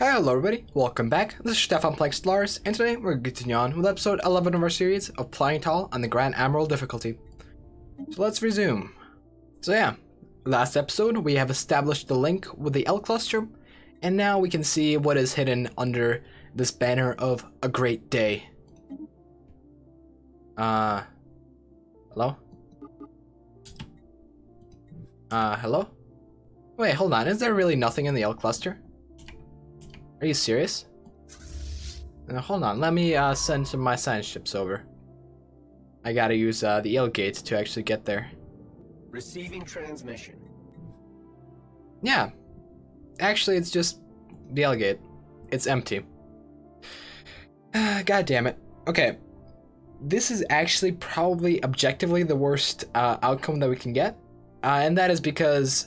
Hello everybody, welcome back. This is Stefan playing Stellaris, and today we're continuing on with episode 11 of our series of Flying Tall on the Grand Admiral difficulty. So let's resume. So yeah, last episode we have established the link with the L cluster, and now we can see what is hidden under this banner of a great day. Hello? Hello? Wait, hold on, is there really nothing in the L cluster? Are you serious? Hold on, let me send some of my science ships over. I gotta use the L gate to actually get there. Receiving transmission. Yeah. Actually, it's just the L gate. It's empty. God damn it. Okay. This is actually probably objectively the worst outcome that we can get. And that is because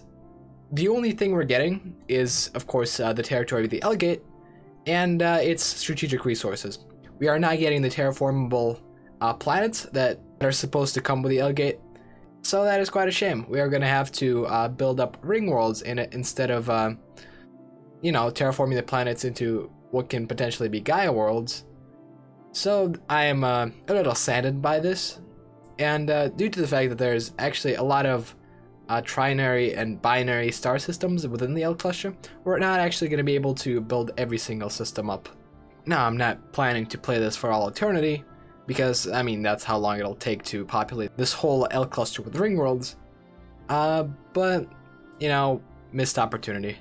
the only thing we're getting is, of course, the territory of the L gate and its strategic resources. We are not getting the terraformable planets that are supposed to come with the L gate, so that is quite a shame. We are going to have to build up ring worlds in it instead of, terraforming the planets into what can potentially be Gaia worlds. So I am a little saddened by this, and due to the fact that there's actually a lot of trinary and binary star systems within the L cluster, we're not actually going to be able to build every single system up. Now, I'm not planning to play this for all eternity, because, I mean, that's how long it'll take to populate this whole L cluster with ring worlds. But, missed opportunity.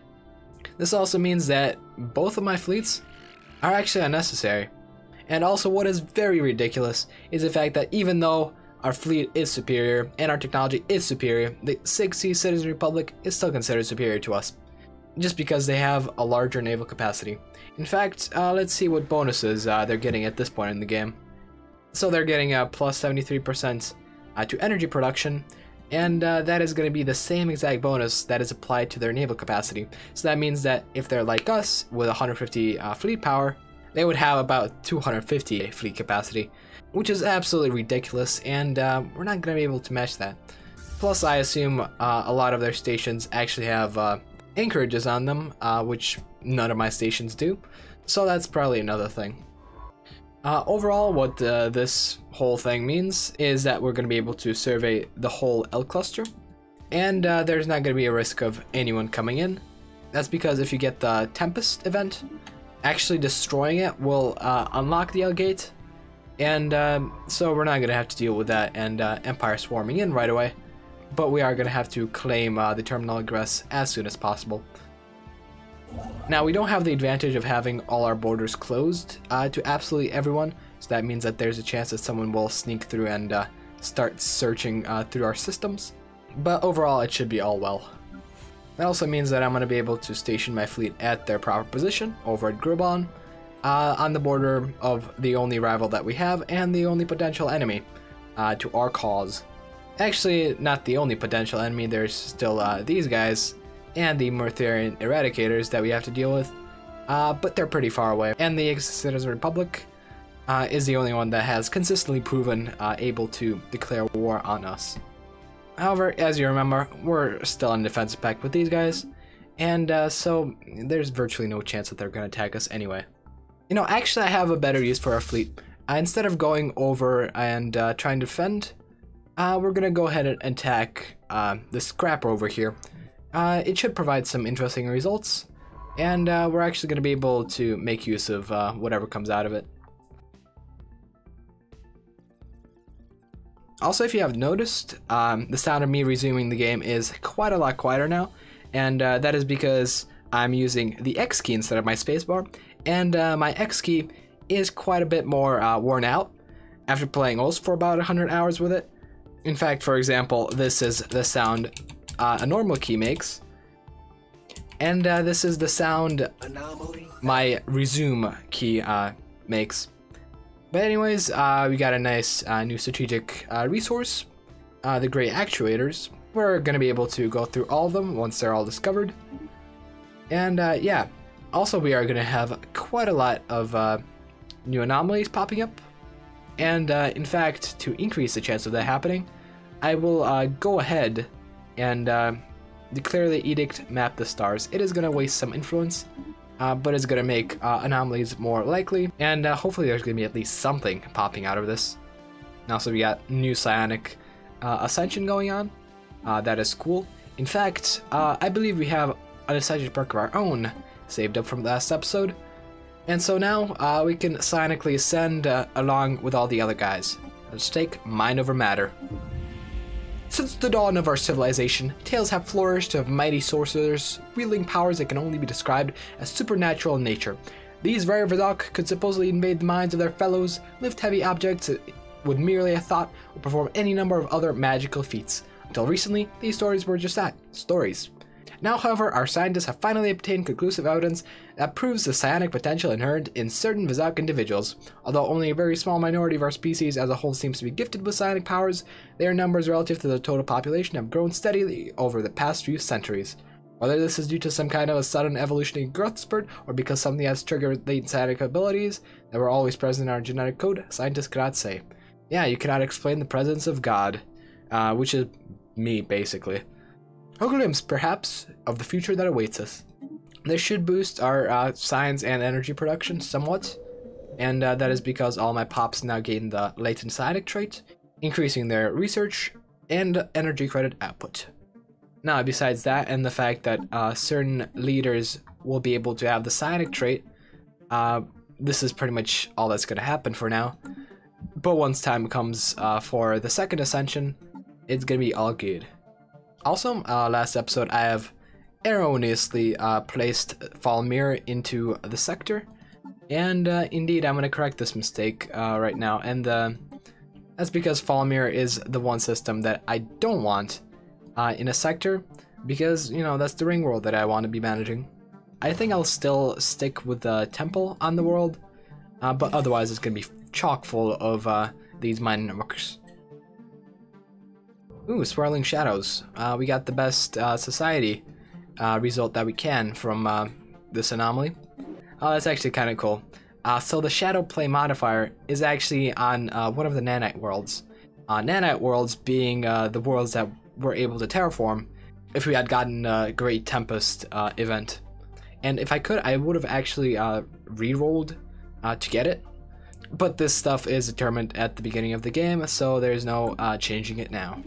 This also means that both of my fleets are actually unnecessary. And also, what is very ridiculous is the fact that even though our fleet is superior and our technology is superior, the 6C Citizen Republic is still considered superior to us, just because they have a larger naval capacity. In fact, let's see what bonuses they're getting at this point in the game. So they're getting a plus 73% to energy production, and that is going to be the same exact bonus that is applied to their naval capacity. So that means that if they're like us with 150 fleet power, they would have about 250 fleet capacity, which is absolutely ridiculous, and we're not going to be able to match that. Plus, I assume a lot of their stations actually have anchorages on them, which none of my stations do, so that's probably another thing. Overall, what this whole thing means is that we're going to be able to survey the whole L cluster, and there's not going to be a risk of anyone coming in. That's because if you get the Tempest event, actually destroying it will unlock the L gate, and so we're not going to have to deal with that and Empire swarming in right away, but we are going to have to claim the terminal egress as soon as possible. Now, we don't have the advantage of having all our borders closed to absolutely everyone, so that means that there's a chance that someone will sneak through and start searching through our systems, but overall it should be all well. That also means that I'm going to be able to station my fleet at their proper position over at Grubon, on the border of the only rival that we have and the only potential enemy to our cause. Actually, not the only potential enemy, there's still these guys and the Murtherian Eradicators that we have to deal with, but they're pretty far away. And the Citizen Republic is the only one that has consistently proven able to declare war on us. However, as you remember, we're still in defensive pact with these guys, and so there's virtually no chance that they're going to attack us anyway. Actually I have a better use for our fleet. Instead of going over and trying to defend, we're going to go ahead and attack this scrapper over here. It should provide some interesting results, and we're actually going to be able to make use of whatever comes out of it. Also, if you have noticed, the sound of me resuming the game is quite a lot quieter now, and that is because I'm using the X key instead of my spacebar, and my X key is quite a bit more worn out after playing OS for about 100 hours with it. In fact, for example, this is the sound a normal key makes, and this is the sound my resume key makes. But anyways, we got a nice new strategic resource, the Grey Actuators. We're going to be able to go through all of them once they're all discovered. And yeah, also we are going to have quite a lot of new anomalies popping up. And in fact, to increase the chance of that happening, I will go ahead and declare the edict Map the Stars. It is going to waste some influence, but it's gonna make anomalies more likely, and hopefully there's gonna be at least something popping out of this. And also we got new psionic ascension going on. That is cool. In fact, I believe we have an ascension perk of our own saved up from last episode, and so now we can psionically ascend along with all the other guys. Let's take mind over matter. Since the dawn of our civilization, tales have flourished of mighty sorcerers wielding powers that can only be described as supernatural in nature. These rare Vidok could supposedly invade the minds of their fellows, lift heavy objects with merely a thought, or perform any number of other magical feats. Until recently, these stories were just that, stories. Now, however, our scientists have finally obtained conclusive evidence that proves the psionic potential inherent in certain Vidok individuals. Although only a very small minority of our species as a whole seems to be gifted with psionic powers, their numbers relative to the total population have grown steadily over the past few centuries. Whether this is due to some kind of a sudden evolutionary growth spurt, or because something has triggered latent psionic abilities that were always present in our genetic code, scientists cannot say. Yeah, you cannot explain the presence of God, which is me, basically. A glimpse, perhaps, of the future that awaits us. This should boost our science and energy production somewhat, and that is because all my pops now gain the latent psionic trait, increasing their research and energy credit output. Now, besides that, and the fact that certain leaders will be able to have the psionic trait, this is pretty much all that's going to happen for now. But once time comes for the second ascension, it's going to be all good. Also, last episode I have erroneously placed Falmir into the sector, and indeed I'm going to correct this mistake right now, and that's because Falmir is the one system that I don't want in a sector, because, you know, that's the ring world that I want to be managing. I think I'll still stick with the temple on the world, but otherwise it's going to be chock full of these mining networks. Ooh, Swirling Shadows. We got the best society result that we can from this anomaly. Oh, that's actually kind of cool. So the Shadow Play modifier is actually on one of the Nanite worlds. Nanite worlds being the worlds that we're able to terraform if we had gotten a Great Tempest event. And if I could, I would have actually re-rolled to get it. But this stuff is determined at the beginning of the game, so there's no changing it now.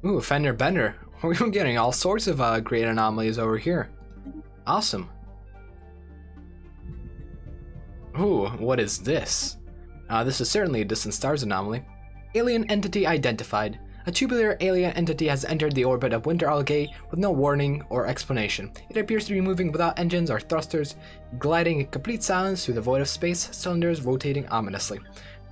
Ooh, Fender Bender. We're getting all sorts of great anomalies over here. Awesome. Ooh, what is this? This is certainly a distant stars anomaly. Alien entity identified. A tubular alien entity has entered the orbit of Winter Algae with no warning or explanation. It appears to be moving without engines or thrusters, gliding in complete silence through the void of space, cylinders rotating ominously.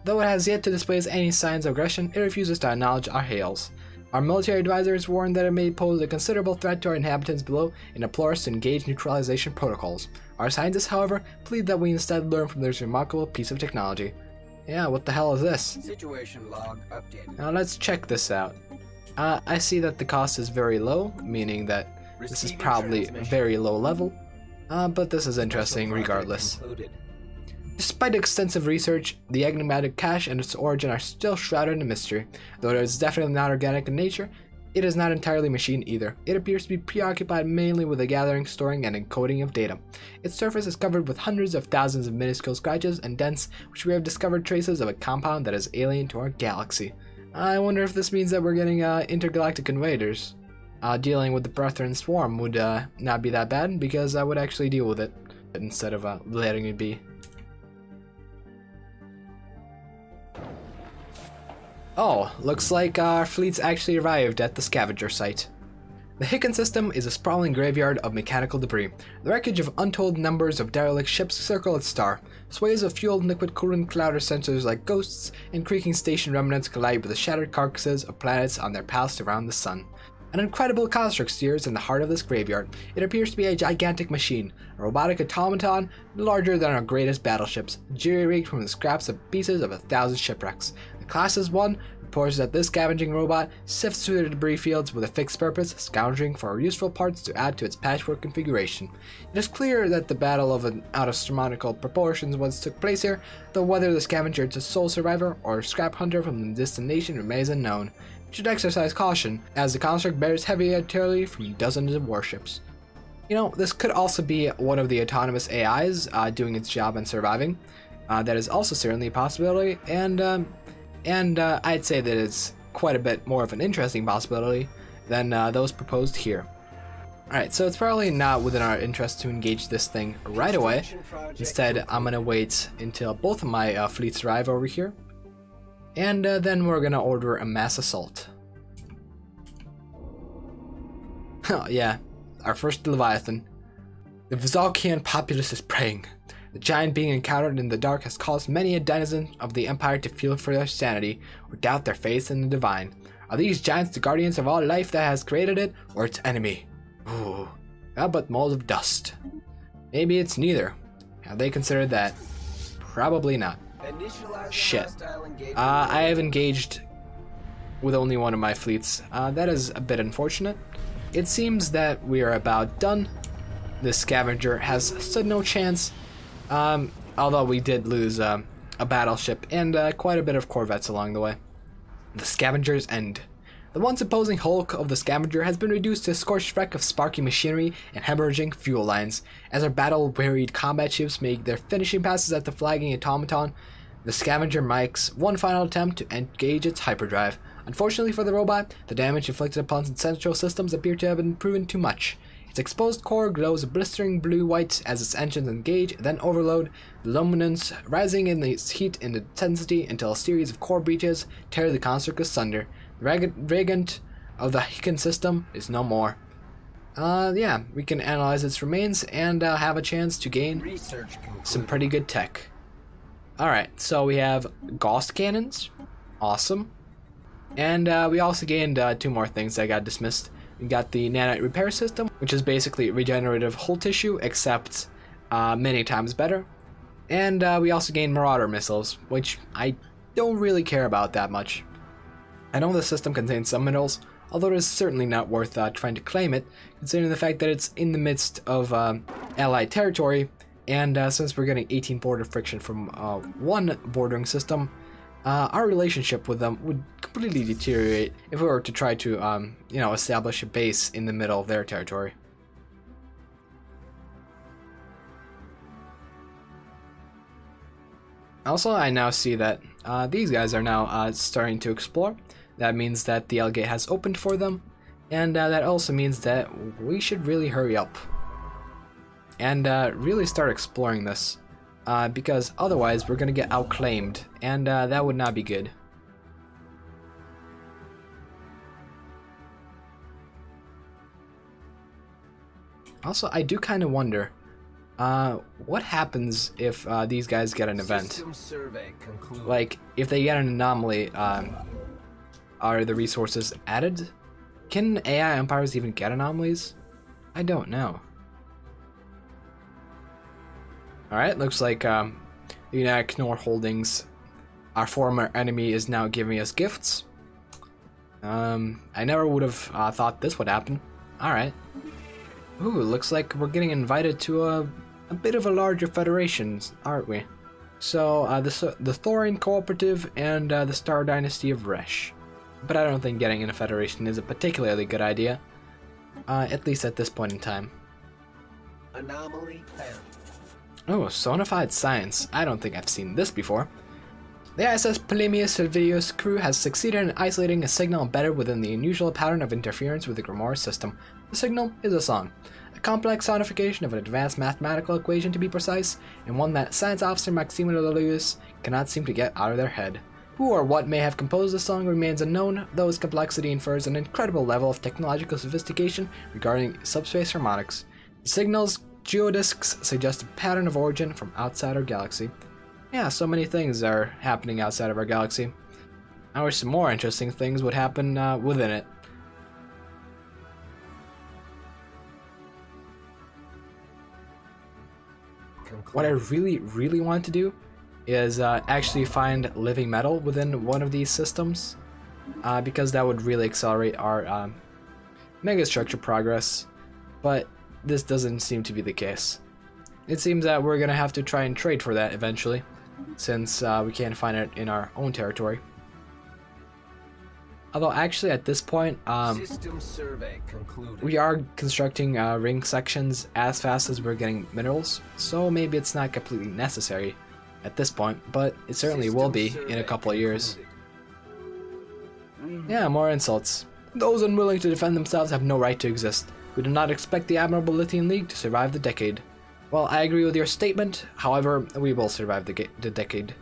Though it has yet to display any signs of aggression, it refuses to acknowledge our hails. Our military advisors warn that it may pose a considerable threat to our inhabitants below and implore us to engage neutralization protocols. Our scientists, however, plead that we instead learn from this remarkable piece of technology. Yeah, what the hell is this? Situation log updated. Now let's check this out. I see that the cost is very low, meaning that this is probably very low level, but this is interesting regardless. Despite extensive research, the enigmatic cache and its origin are still shrouded in mystery. Though it is definitely not organic in nature, it is not entirely machine either. It appears to be preoccupied mainly with the gathering, storing, and encoding of data. Its surface is covered with hundreds of thousands of minuscule scratches and dents, which we have discovered traces of a compound that is alien to our galaxy. I wonder if this means that we're getting intergalactic invaders. Dealing with the Brethren Swarm would not be that bad, because I would actually deal with it instead of letting it be. Oh, looks like our fleet's actually arrived at the scavenger site. The Hicken system is a sprawling graveyard of mechanical debris. The wreckage of untold numbers of derelict ships circle its star. Sways of fueled liquid coolant clouder sensors like ghosts, and creaking station remnants collide with the shattered carcasses of planets on their paths around the sun. An incredible construct steers in the heart of this graveyard. It appears to be a gigantic machine, a robotic automaton larger than our greatest battleships, jury-rigged from the scraps of pieces of 1,000 shipwrecks. The class is 1, reports that this scavenging robot sifts through the debris fields with a fixed purpose, scrounging for useful parts to add to its patchwork configuration. It is clear that the battle of an astronomical proportions once took place here, though whether the scavenger is a sole survivor or a scrap hunter from the distant nation remains unknown. We should exercise caution, as the construct bears heavy artillery from dozens of warships. You know, this could also be one of the autonomous AIs doing its job and surviving. That is also certainly a possibility, and I'd say that it's quite a bit more of an interesting possibility than those proposed here. Alright, so it's probably not within our interest to engage this thing right away. Instead, I'm gonna wait until both of my fleets arrive over here, and then we're gonna order a mass assault. Oh yeah, our first Leviathan. The Vizalkian populace is praying. The giant being encountered in the dark has caused many a denizen of the Empire to feel for their sanity or doubt their faith in the divine. Are these giants the guardians of all life that has created it, or its enemy? Ooh, how but moles of dust? Maybe it's neither. Have they considered that? Probably not. Shit. I have engaged with only one of my fleets. That is a bit unfortunate. It seems that we are about done. This scavenger has stood no chance. Although we did lose a battleship and quite a bit of corvettes along the way. The scavenger's end. The once imposing hulk of the scavenger has been reduced to a scorched wreck of sparky machinery and hemorrhaging fuel lines. As our battle-wearied combat ships make their finishing passes at the flagging automaton, the scavenger makes one final attempt to engage its hyperdrive. Unfortunately for the robot, the damage inflicted upon its central systems appear to have been proven too much. Its exposed core glows a blistering blue-white as its engines engage, then overload, the luminance rising in its heat and intensity until a series of core breaches tear the construct asunder. The regent of the Hicken system is no more. Yeah, we can analyze its remains and have a chance to gain some pretty good tech. Alright, so we have Gauss cannons. Awesome. And we also gained 2 more things that got dismissed. We got the nanite repair system, which is basically regenerative hull tissue, except many times better. And we also gained Marauder missiles, which I don't really care about that much. I know the system contains some minerals, although it is certainly not worth trying to claim it, considering the fact that it's in the midst of Allied territory, and since we're getting 18 border friction from one bordering system, our relationship with them would completely deteriorate if we were to try to, establish a base in the middle of their territory. Also, I now see that these guys are now starting to explore. That means that the L gate has opened for them, and that also means that we should really hurry up and really start exploring this. Because otherwise we're gonna get outclaimed, and that would not be good. Also, I do kind of wonder, what happens if these guys get an event? Like, if they get an anomaly, are the resources added? Can AI empires even get anomalies? I don't know. Alright, looks like the United Knorr Holdings, our former enemy, is now giving us gifts. I never would have thought this would happen. Alright. Ooh, looks like we're getting invited to a bit of a larger federation, aren't we? So, the Thorian Cooperative and the Star Dynasty of Resh. But I don't think getting in a federation is a particularly good idea. At least at this point in time. Anomaly found. Oh, Sonified Science. I don't think I've seen this before. The ISS Polemius Silvius crew has succeeded in isolating a signal embedded within the unusual pattern of interference with the Grimoire system. The signal is a song, a complex sonification of an advanced mathematical equation to be precise, and one that Science Officer Maximilius cannot seem to get out of their head. Who or what may have composed the song remains unknown, though its complexity infers an incredible level of technological sophistication regarding subspace harmonics. The signal's geodiscs suggest a pattern of origin from outside our galaxy. Yeah, so many things are happening outside of our galaxy. I wish some more interesting things would happen within it. What I really want to do is actually find living metal within one of these systems, because that would really accelerate our megastructure progress, but this doesn't seem to be the case. It seems that we're gonna have to try and trade for that eventually, since we can't find it in our own territory. Although actually at this point, System survey concluded. we are constructing ring sections as fast as we're getting minerals, so maybe it's not completely necessary at this point, but it certainly will be in a couple of years. Yeah, more insults. Those unwilling to defend themselves have no right to exist. We do not expect the Admirable Lithium League to survive the decade. Well, I agree with your statement, however, we will survive the decade.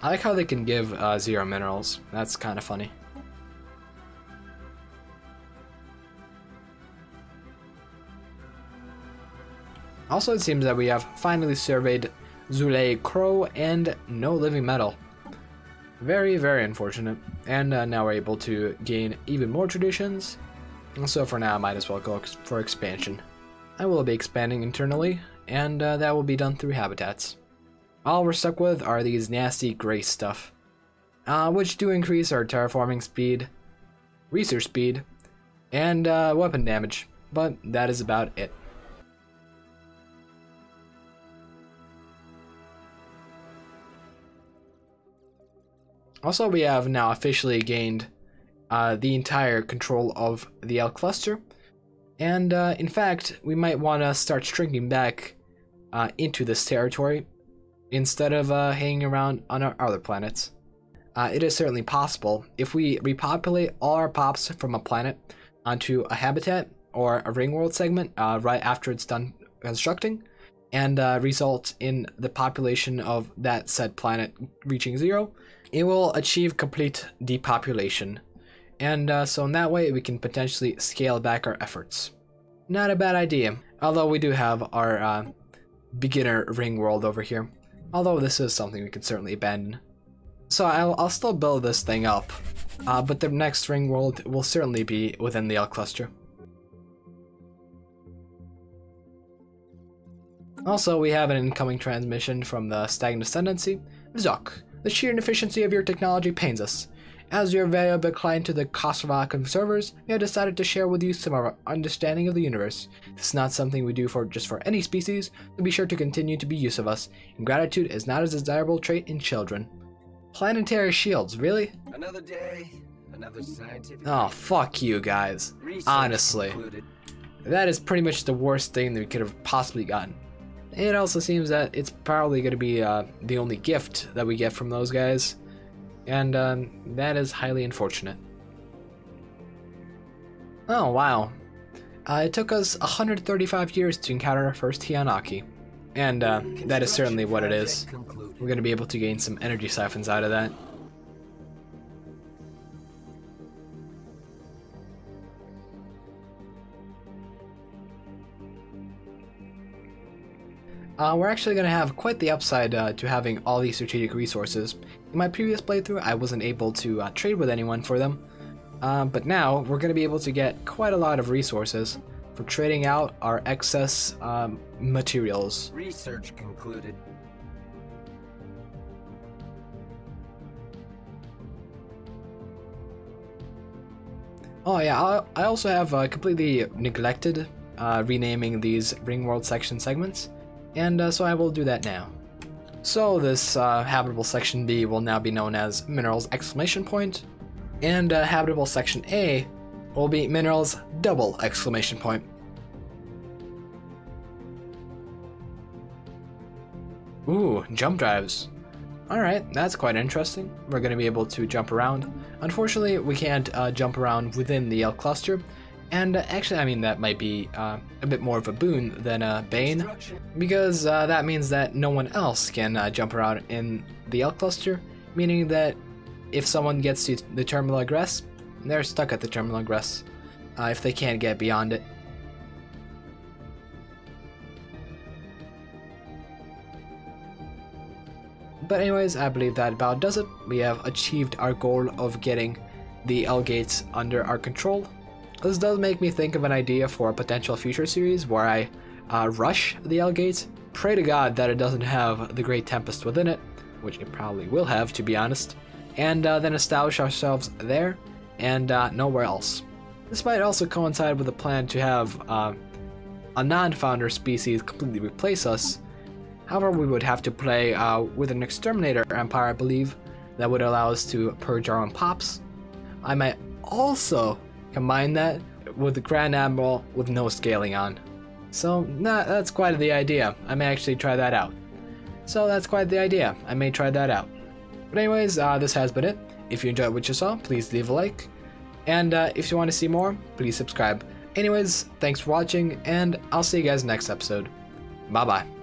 I like how they can give 0 minerals. That's kind of funny. Also, it seems that we have finally surveyed Zulay Crow and no living metal. Very, very unfortunate. And now we're able to gain even more traditions. So for now, I might as well go for expansion. I will be expanding internally, and that will be done through habitats. All we're stuck with are these nasty gray stuff, which do increase our terraforming speed, research speed, and weapon damage, but that is about it. Also, we have now officially gained the entire control of the L cluster, and in fact, we might want to start shrinking back into this territory instead of hanging around on our other planets. It is certainly possible if we repopulate all our pops from a planet onto a habitat or a ring world segment right after it's done constructing, and result in the population of that said planet reaching 0, it will achieve complete depopulation. And so in that way we can potentially scale back our efforts. Not a bad idea, although we do have our beginner ring world over here. Although this is something we can certainly abandon. So I'll still build this thing up, but the next ring world will certainly be within the L cluster. Also, we have an incoming transmission from the Stagnant Ascendancy. Zuck, the sheer inefficiency of your technology pains us. As your valuable client to the Kosovo servers, we have decided to share with you some of our understanding of the universe. This is not something we do just for any species, so be sure to continue to be use of us. Ingratitude is not a desirable trait in children. Planetary shields, really? Another day, another scientific. Oh, fuck you guys. Honestly. That is pretty much the worst thing that we could have possibly gotten. It also seems that it's probably going to be the only gift that we get from those guys. And that is highly unfortunate. Oh, wow. It took us 135 years to encounter our first Hianaki. And that is certainly what it is. We're going to be able to gain some energy siphons out of that. We're actually going to have quite the upside to having all these strategic resources. In my previous playthrough, I wasn't able to trade with anyone for them, but now we're going to be able to get quite a lot of resources for trading out our excess materials. Research concluded. Oh yeah, I also have completely neglected renaming these ring world section segments. And so I will do that now. So this habitable section B will now be known as minerals ! And habitable section A will be minerals ! Ooh, jump drives. Alright, that's quite interesting. We're going to be able to jump around. Unfortunately, we can't jump around within the L cluster. And actually, I mean, that might be a bit more of a boon than a bane, because that means that no one else can jump around in the L cluster, meaning that if someone gets to the terminal egress, they're stuck at the terminal egress if they can't get beyond it. But anyways, I believe that about does it. We have achieved our goal of getting the L gates under our control. This does make me think of an idea for a potential future series where I rush the L gates, pray to God that it doesn't have the Great Tempest within it, which it probably will have, to be honest, and then establish ourselves there and nowhere else. This might also coincide with a plan to have a non-founder species completely replace us. However, we would have to play with an Exterminator Empire, I believe, that would allow us to purge our own pops. I might also combine that with the Grand Admiral with no scaling on. So that's quite the idea. I may actually try that out. So that's quite the idea. I may try that out. But anyways, this has been it. If you enjoyed what you saw, please leave a like. And if you want to see more, please subscribe. Anyways, thanks for watching, and I'll see you guys next episode. Bye-bye.